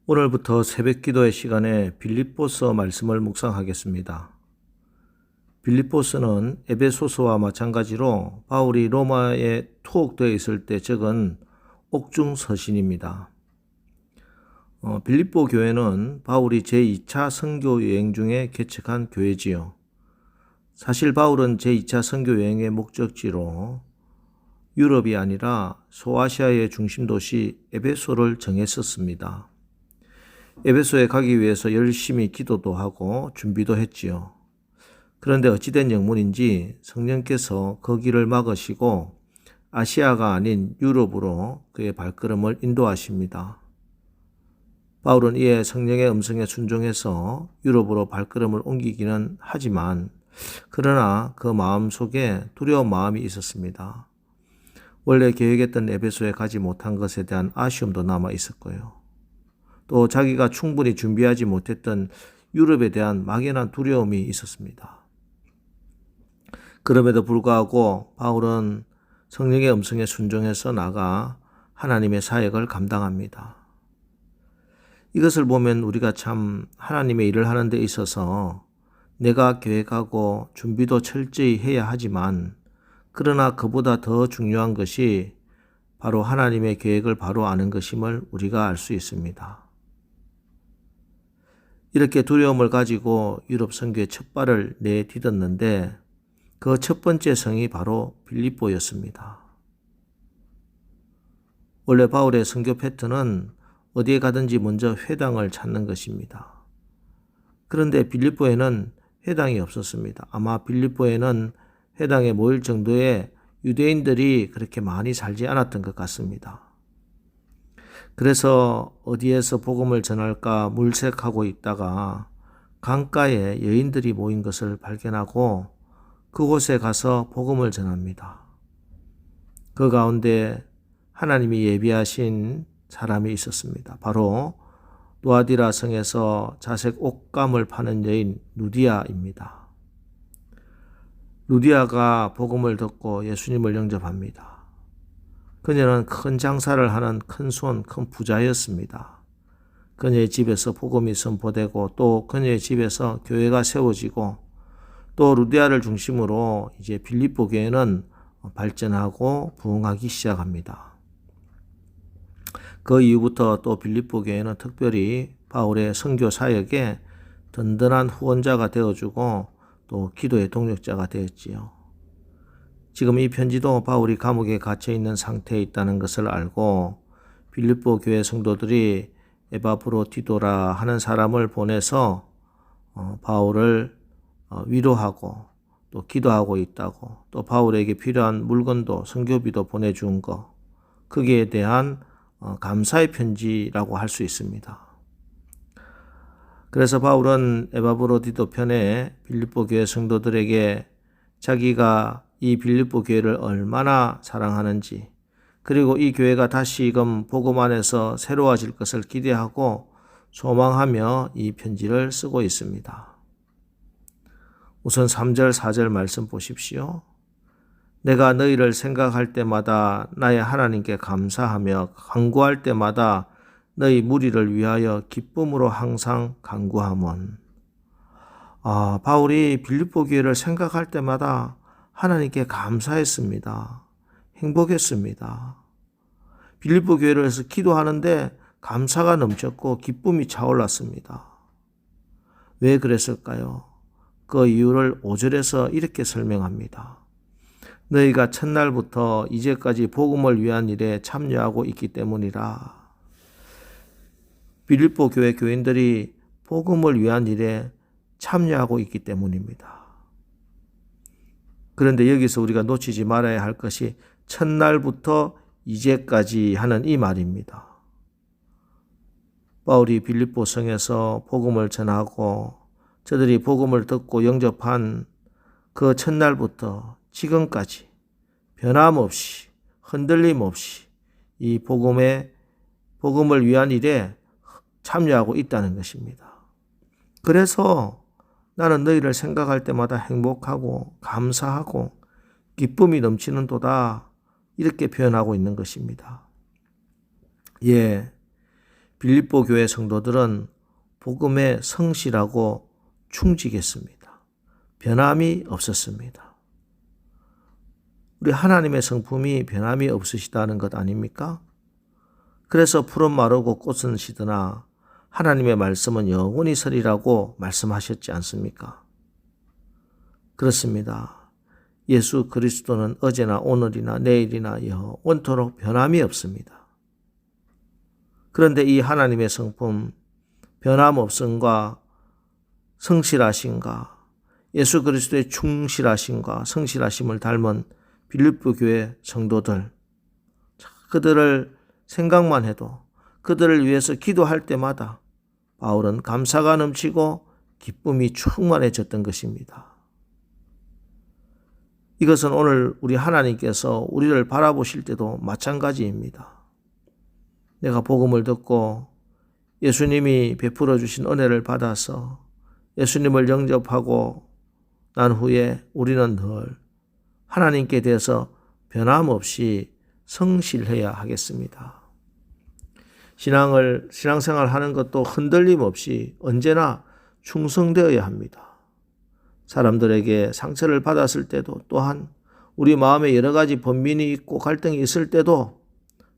오늘부터 새벽 기도의 시간에 빌립보서 말씀을 묵상하겠습니다. 빌립보서는 에베소서와 마찬가지로 바울이 로마에 투옥되어 있을 때 적은 옥중 서신입니다. 빌립보 교회는 바울이 제2차 선교 여행 중에 개척한 교회지요. 사실 바울은 제2차 선교 여행의 목적지로 유럽이 아니라 소아시아의 중심 도시 에베소를 정했었습니다. 에베소에 가기 위해서 열심히 기도도 하고 준비도 했지요. 그런데 어찌된 영문인지 성령께서 그 길을 막으시고 아시아가 아닌 유럽으로 그의 발걸음을 인도하십니다. 바울은 이에 성령의 음성에 순종해서 유럽으로 발걸음을 옮기기는 하지만 그러나 그 마음 속에 두려운 마음이 있었습니다. 원래 계획했던 에베소에 가지 못한 것에 대한 아쉬움도 남아 있었고요. 또 자기가 충분히 준비하지 못했던 유럽에 대한 막연한 두려움이 있었습니다. 그럼에도 불구하고 바울은 성령의 음성에 순종해서 나가 하나님의 사역을 감당합니다. 이것을 보면 우리가 참 하나님의 일을 하는 데 있어서 내가 계획하고 준비도 철저히 해야 하지만 그러나 그보다 더 중요한 것이 바로 하나님의 계획을 바로 아는 것임을 우리가 알 수 있습니다. 이렇게 두려움을 가지고 유럽 선교의 첫 발을 내딛었는데 그 첫 번째 성이 바로 빌립보였습니다. 원래 바울의 선교 패턴은 어디에 가든지 먼저 회당을 찾는 것입니다. 그런데 빌립보에는 회당이 없었습니다. 아마 빌립보에는 회당에 모일 정도의 유대인들이 그렇게 많이 살지 않았던 것 같습니다. 그래서 어디에서 복음을 전할까 물색하고 있다가 강가에 여인들이 모인 것을 발견하고 그곳에 가서 복음을 전합니다. 그 가운데 하나님이 예비하신 사람이 있었습니다. 바로 누아디라 성에서 자색 옷감을 파는 여인 루디아입니다. 루디아가 복음을 듣고 예수님을 영접합니다. 그녀는 큰 장사를 하는 큰 부자였습니다. 그녀의 집에서 복음이 선포되고 또 그녀의 집에서 교회가 세워지고 또 루디아를 중심으로 이제 빌립보 교회는 발전하고 부흥하기 시작합니다. 그 이후부터 또 빌립보 교회는 특별히 바울의 선교 사역에 든든한 후원자가 되어주고 또 기도의 동력자가 되었지요. 지금 이 편지도 바울이 감옥에 갇혀있는 상태에 있다는 것을 알고 빌립보 교회 성도들이 에바브로디도라 하는 사람을 보내서 바울을 위로하고 또 기도하고 있다고, 또 바울에게 필요한 물건도 선교비도 보내준 거, 거기에 대한 감사의 편지라고 할 수 있습니다. 그래서 바울은 에바브로디도 편에 빌립보 교회 성도들에게 자기가 이 빌립보 교회를 얼마나 사랑하는지, 그리고 이 교회가 다시금 복음 안에서 새로워질 것을 기대하고 소망하며 이 편지를 쓰고 있습니다. 우선 3절 4절 말씀 보십시오. 내가 너희를 생각할 때마다 나의 하나님께 감사하며 간구할 때마다 너희 무리를 위하여 기쁨으로 항상 간구함은. 바울이 빌립보 교회를 생각할 때마다 하나님께 감사했습니다. 행복했습니다. 빌립보 교회를 위해서 기도하는데 감사가 넘쳤고 기쁨이 차올랐습니다. 왜 그랬을까요? 그 이유를 5절에서 이렇게 설명합니다. 너희가 첫날부터 이제까지 복음을 위한 일에 참여하고 있기 때문이라. 빌립보 교회 교인들이 복음을 위한 일에 참여하고 있기 때문입니다. 그런데 여기서 우리가 놓치지 말아야 할 것이 첫날부터 이제까지 하는 이 말입니다. 바울이 빌립보 성에서 복음을 전하고 저들이 복음을 듣고 영접한 그 첫날부터 지금까지 변함없이 흔들림 없이 이 복음을 위한 일에 참여하고 있다는 것입니다. 그래서 나는 너희를 생각할 때마다 행복하고 감사하고 기쁨이 넘치는도다, 이렇게 표현하고 있는 것입니다. 빌립보 교회 성도들은 복음에 성실하고 충직했습니다. 변함이 없었습니다. 우리 하나님의 성품이 변함이 없으시다는 것 아닙니까? 그래서 푸른 마르고 꽃은 시드나 하나님의 말씀은 영원히 서리라고 말씀하셨지 않습니까? 그렇습니다. 예수 그리스도는 어제나 오늘이나 내일이나 영원토록 변함이 없습니다. 그런데 이 하나님의 성품, 변함없음과 성실하심과 예수 그리스도의 충실하심과 성실하심을 닮은 빌립보 교회 성도들, 그들을 생각만 해도 그들을 위해서 기도할 때마다 바울은 감사가 넘치고 기쁨이 충만해졌던 것입니다. 이것은 오늘 우리 하나님께서 우리를 바라보실 때도 마찬가지입니다. 내가 복음을 듣고 예수님이 베풀어 주신 은혜를 받아서 예수님을 영접하고 난 후에 우리는 늘 하나님께 대해서 변함없이 성실해야 하겠습니다. 신앙생활 하는 것도 흔들림 없이 언제나 충성되어야 합니다. 사람들에게 상처를 받았을 때도 또한 우리 마음에 여러 가지 번민이 있고 갈등이 있을 때도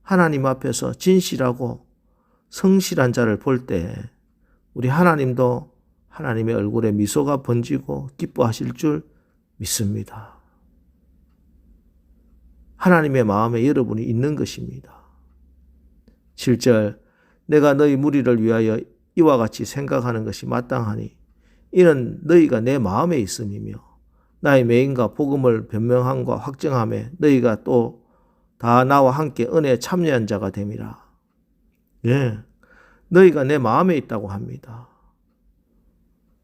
하나님 앞에서 진실하고 성실한 자를 볼 때 우리 하나님도 하나님의 얼굴에 미소가 번지고 기뻐하실 줄 믿습니다. 하나님의 마음에 여러분이 있는 것입니다. 7절 내가 너희 무리를 위하여 이와 같이 생각하는 것이 마땅하니 이는 너희가 내 마음에 있음이며 나의 매인과 복음을 변명함과 확정함에 너희가 또 다 나와 함께 은혜에 참여한 자가 됨이라. 예, 너희가 내 마음에 있다고 합니다.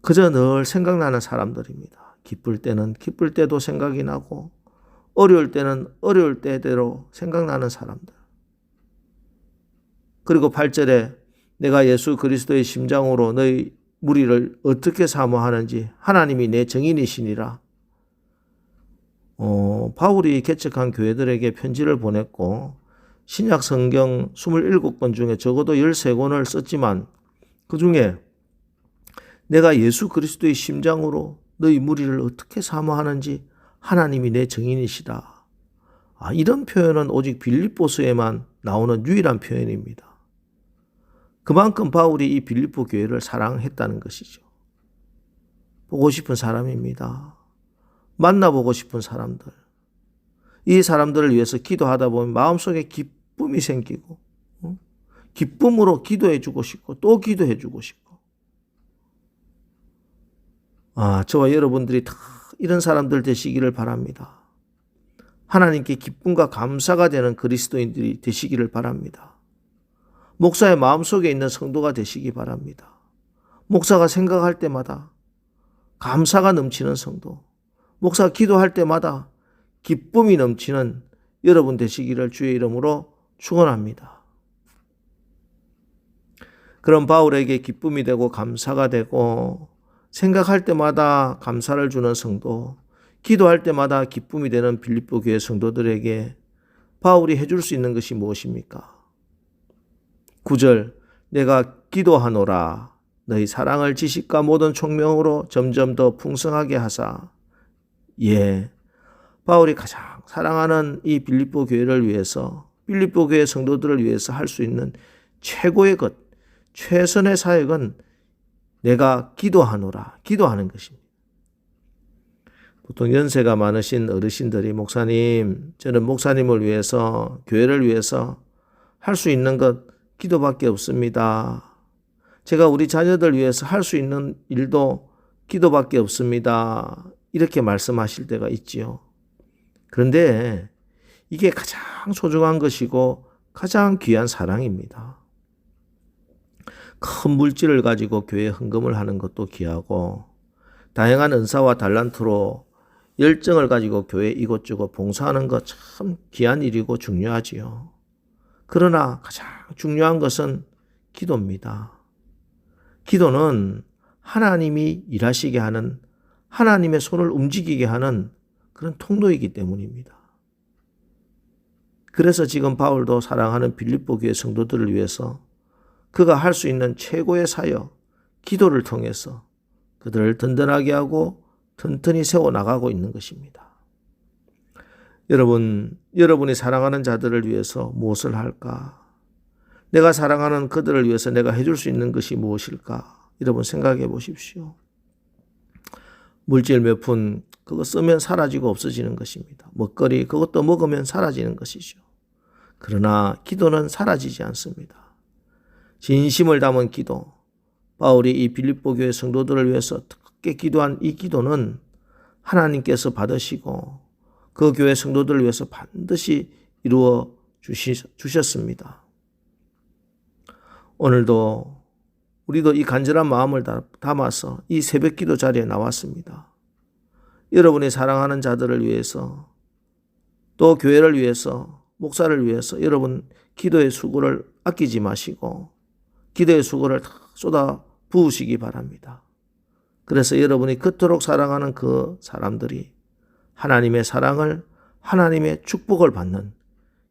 그저 늘 생각나는 사람들입니다. 기쁠 때는 기쁠 때도 생각이 나고 어려울 때는 어려울 때대로 생각나는 사람들. 그리고 8절에 내가 예수 그리스도의 심장으로 너희 무리를 어떻게 사모하는지 하나님이 내 증인이시니라. 바울이 개척한 교회들에게 편지를 보냈고 신약 성경 27권 중에 적어도 13권을 썼지만 그 중에 내가 예수 그리스도의 심장으로 너희 무리를 어떻게 사모하는지 하나님이 내 증인이시다. 이런 표현은 오직 빌립보서에만 나오는 유일한 표현입니다. 그만큼 바울이 이 빌립보 교회를 사랑했다는 것이죠. 보고 싶은 사람입니다. 만나보고 싶은 사람들. 이 사람들을 위해서 기도하다 보면 마음속에 기쁨이 생기고 기쁨으로 기도해 주고 싶고 또 기도해 주고 싶고 저와 여러분들이 다 이런 사람들 되시기를 바랍니다. 하나님께 기쁨과 감사가 되는 그리스도인들이 되시기를 바랍니다. 목사의 마음속에 있는 성도가 되시기 바랍니다. 목사가 생각할 때마다 감사가 넘치는 성도, 목사가 기도할 때마다 기쁨이 넘치는 여러분 되시기를 주의 이름으로 축원합니다. 그런 바울에게 기쁨이 되고 감사가 되고 생각할 때마다 감사를 주는 성도, 기도할 때마다 기쁨이 되는 빌립보 교회 성도들에게 바울이 해줄 수 있는 것이 무엇입니까? 9절 내가 기도하노라 너희 사랑을 지식과 모든 총명으로 점점 더 풍성하게 하사. 바울이 가장 사랑하는 이 빌립보 교회를 위해서 빌립보 교회 성도들을 위해서 할 수 있는 최고의 것, 최선의 사역은 내가 기도하노라, 기도하는 것입니다. 보통 연세가 많으신 어르신들이 목사님, 저는 목사님을 위해서 교회를 위해서 할 수 있는 것 기도밖에 없습니다. 제가 우리 자녀들 위해서 할 수 있는 일도 기도밖에 없습니다. 이렇게 말씀하실 때가 있지요. 그런데 이게 가장 소중한 것이고 가장 귀한 사랑입니다. 큰 물질을 가지고 교회에 헌금을 하는 것도 귀하고 다양한 은사와 달란트로 열정을 가지고 교회 이곳저곳 봉사하는 것 참 귀한 일이고 중요하지요. 그러나 가장 중요한 것은 기도입니다. 기도는 하나님이 일하시게 하는 하나님의 손을 움직이게 하는 그런 통로이기 때문입니다. 그래서 지금 바울도 사랑하는 빌립보 교회 성도들을 위해서 그가 할 수 있는 최고의 사역, 기도를 통해서 그들을 든든하게 하고 튼튼히 세워나가고 있는 것입니다. 여러분, 여러분이 사랑하는 자들을 위해서 무엇을 할까? 내가 사랑하는 그들을 위해서 내가 해줄 수 있는 것이 무엇일까? 여러분 생각해 보십시오. 물질 몇 푼 그거 쓰면 사라지고 없어지는 것입니다. 먹거리 그것도 먹으면 사라지는 것이죠. 그러나 기도는 사라지지 않습니다. 진심을 담은 기도, 바울이 이 빌립보 교회 성도들을 위해서 특히 기도한 이 기도는 하나님께서 받으시고 그 교회 성도들을 위해서 반드시 이루어 주셨습니다. 오늘도 우리도 이 간절한 마음을 담아서 이 새벽 기도 자리에 나왔습니다. 여러분이 사랑하는 자들을 위해서 또 교회를 위해서 목사를 위해서 여러분 기도의 수고를 아끼지 마시고 기도의 수고를 다 쏟아 부으시기 바랍니다. 그래서 여러분이 그토록 사랑하는 그 사람들이 하나님의 사랑을 하나님의 축복을 받는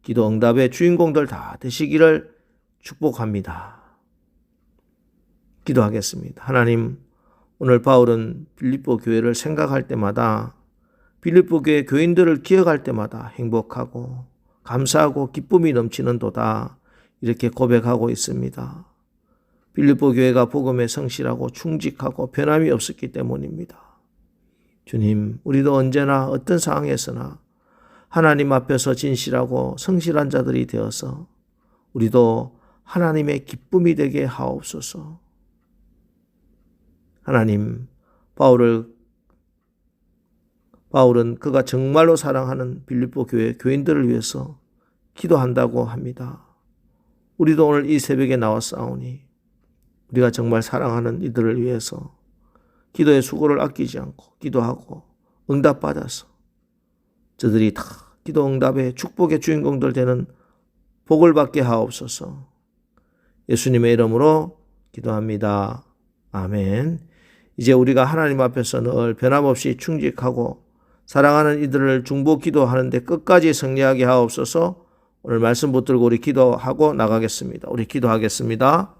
기도 응답의 주인공들 다 되시기를 축복합니다. 기도하겠습니다. 하나님, 오늘 바울은 빌립보 교회를 생각할 때마다 빌립보 교회 교인들을 기억할 때마다 행복하고 감사하고 기쁨이 넘치는 도다 이렇게 고백하고 있습니다. 빌립보 교회가 복음에 성실하고 충직하고 변함이 없었기 때문입니다. 주님, 우리도 언제나 어떤 상황에서나 하나님 앞에서 진실하고 성실한 자들이 되어서 우리도 하나님의 기쁨이 되게 하옵소서. 하나님, 바울은 그가 정말로 사랑하는 빌립보 교회 교인들을 위해서 기도한다고 합니다. 우리도 오늘 이 새벽에 나왔사오니 우리가 정말 사랑하는 이들을 위해서 기도의 수고를 아끼지 않고 기도하고 응답받아서 저들이 다 기도 응답의 축복의 주인공들 되는 복을 받게 하옵소서. 예수님의 이름으로 기도합니다. 아멘. 이제 우리가 하나님 앞에서 늘 변함없이 충직하고 사랑하는 이들을 중보 기도하는데 끝까지 승리하게 하옵소서. 오늘 말씀 붙들고 우리 기도하고 나가겠습니다. 우리 기도하겠습니다.